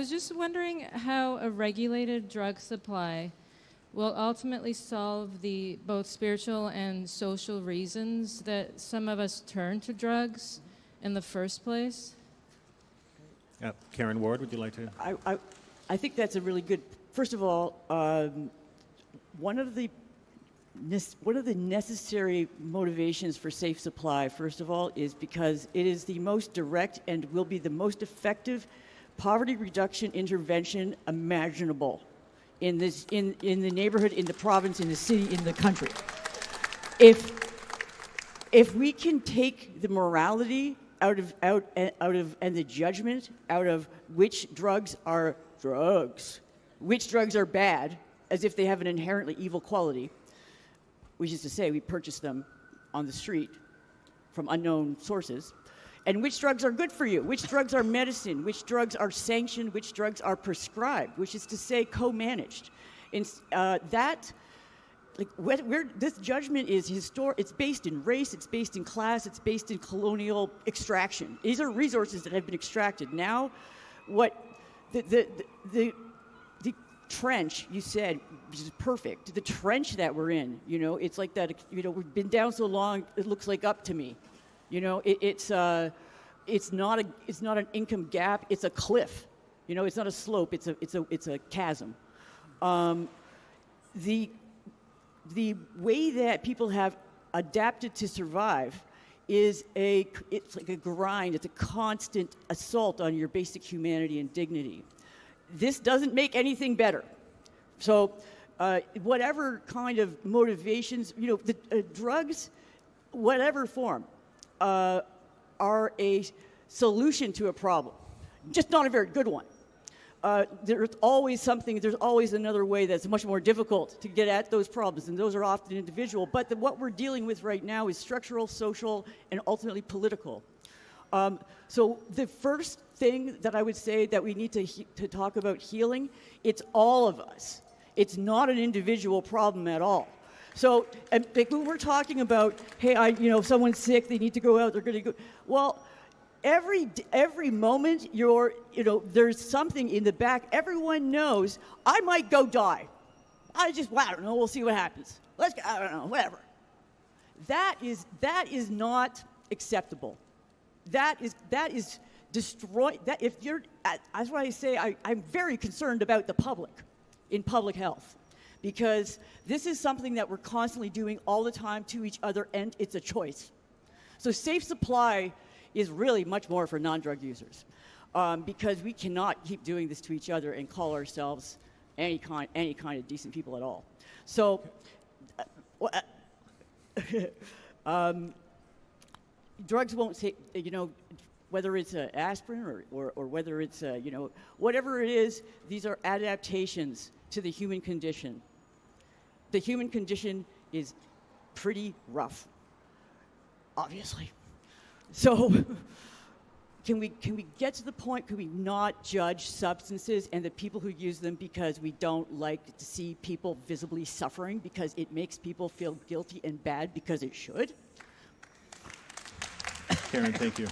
I was just wondering how a regulated drug supply will ultimately solve the both spiritual and social reasons that some of us turn to drugs in the first place. Karen Ward, would you like to? I think that's a really good. First of all, one of the necessary motivations for safe supply, first of all, is because it is the most direct and will be the most effective poverty reduction intervention imaginable in the neighborhood, in the province, in the city, in the country. If we can take the morality out of and the judgment out of which drugs are drugs, which drugs are bad, as if they have an inherently evil quality, which is to say we purchase them on the street from unknown sources, and which drugs are good for you, which drugs are medicine, which drugs are sanctioned, which drugs are prescribed, which is to say co-managed. And where this judgment is it's based in race, it's based in class, it's based in colonial extraction. These are resources that have been extracted. Now, what the trench, you said, which is perfect. The trench that we're in, it's like that, we've been down so long, it looks like up to me. It's not an income gap, it's a cliff. It's not a slope, it's a chasm. The way that people have adapted to survive it's like a grind, it's a constant assault on your basic humanity and dignity. This doesn't make anything better. So whatever kind of motivations, drugs, whatever form, are a solution to a problem, just not a very good one. There's always another way that's much more difficult to get at those problems, and those are often individual. But what we're dealing with right now is structural, social, and ultimately political. So the first thing that I would say that we need to talk about healing, it's all of us. It's not an individual problem at all. So when we're talking about, hey, if someone's sick, they need to go out, they're going to go. Well, every moment there's something in the back. Everyone knows I might go die. I don't know. We'll see what happens. I don't know, whatever. That is not acceptable. That is destroy. That's why I say I'm very concerned about the public in public health, because this is something that we're constantly doing all the time to each other, and it's a choice. So safe supply is really much more for non-drug users, because we cannot keep doing this to each other and call ourselves any kind of decent people at all. So, drugs won't say, whether it's aspirin or whether it's whatever it is. These are adaptations to the human condition. The human condition is pretty rough, obviously. So can we get to the point, can we not judge substances and the people who use them because we don't like to see people visibly suffering, because it makes people feel guilty and bad because it should? Karen, thank you.